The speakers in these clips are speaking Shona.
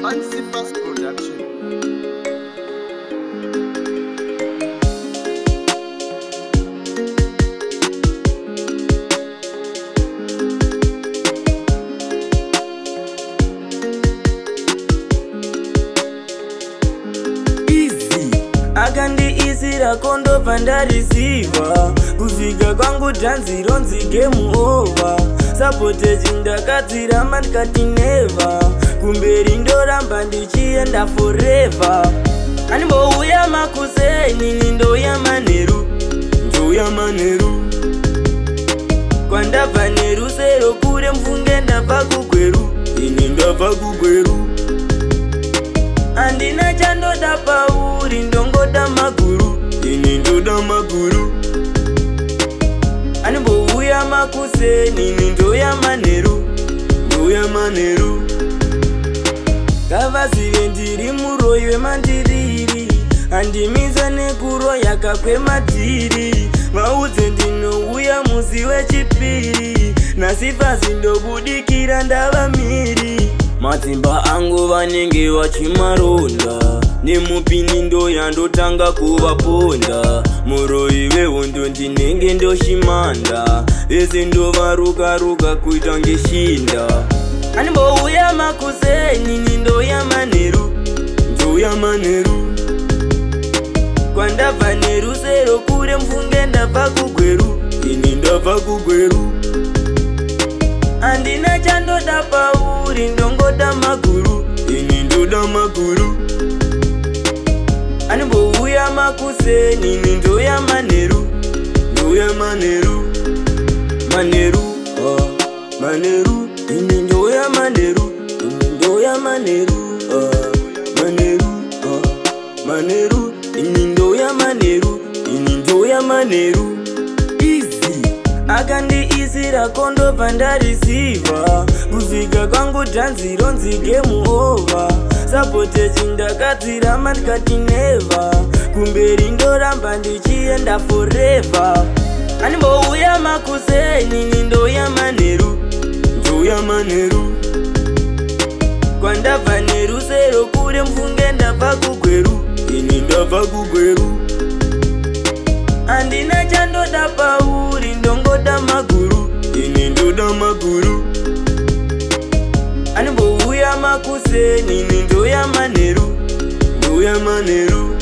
Fancy Fast Production. Akandi isira kondo pandarisiva kuzvika kwangu dhanzi ronzi game over. Sabotage ndakadzira mandikati never, kumberi ndoramba ndichienda forever. Animbouya makuseni nindoya manheru, ndoya manheru. Kwandabva nerusero kure mfunge ndabva kugweru, ini ndabva kugweru. Andina chandoda pauri ndongoda maguru, ini ndoda maguru. Animbouya makuseni nindoya manheru, ndoya manheru. Ngavazive ndiri muroyi wemandiriri, handimiza nekuroya kakwemadhiri. Vaudze ndinouya musi wechipiri, nasifazi ndobudikira ndava miri. Madzimba angu vanenge vachimaronda, nemupini ndoya ndotanga kuvaponda. Muroyi wehondo ndinenge ndoshimanda, vese ndovaruka-ruka kuita ngeshinda. Animbouya makuseni nindoya manheru, ndoya manheru. Kwandabva nerusero kure mfunge ndabva kugweru, ini ndabva kugweru. Andina chandoda pauri ndongoda maguru, ini ndoda maguru. Animbouya makuseni nindoya manheru, ndoya manheru. Manheru, manheru, ini ndoya manheru, ini ndoya manheru. Manheru, manheru, ini ndoya manheru, ini ndoya manheru. Akandi isira kondo pandarisiva kuzvika kwangu dhanzi ronzi game over. Sabotage ndakadzira mandikati never, kumberi ndoramba ndichienda forever. Animbouya makuseni nindoya manheru, ndoya manheru. Kwandabva nerusero kure mfunge ndabva kugweru, ini ndabva kugweru. Andina chandoda pauri ndongoda maguru, ini ndoda maguru. Animbouya makuseni nindoya manheru, ndoya manheru.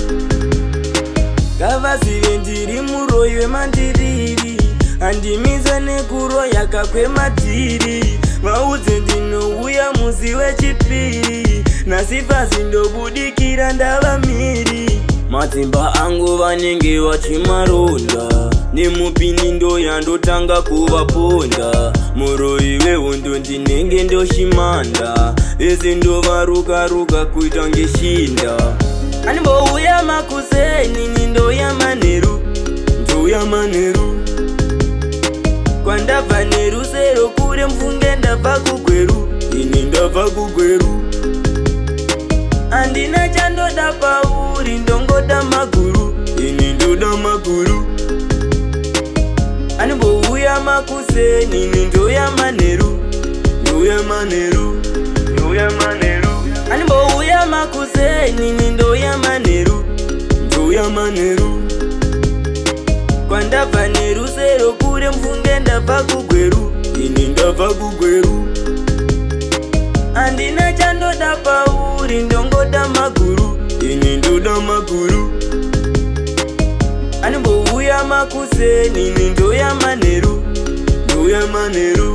Ngavazive ndiri muroyi wemandiriri, handimiza nekuroya kakwemadhiri. Vaudze ndinouya musi wechipiri, nasifazi ndobudikira ndava miri. Madzimba angu vanenge vachimaronda, nemupini ndoya ndotanga kuvaponda. Muroyi wehondo ndinenge ndoshimanda, vese ndovaruka-ruka kuita ngeshinda. Animbouya makuseni nindoya manheru, ndoya manheru. Kwandabva nerusero kure mfunge ndabva kugweru, ini ndabva kugweru. Andina chandoda pauri ndongoda maguru, ini ndoda maguru. Animbouya makuseni nindoya manheru, ndoya manheru, ndoya manheru. Animbouya makuseni nindoya manheru, ndoya manheru. Kwandabva nerusero kure mfunge ndabva kugweru, ini ndabva kugweru. Andina chandoda pauri ndongoda maguru, ini ndoda maguru. Animbouya makuseni nindoya manheru, ndoya manheru.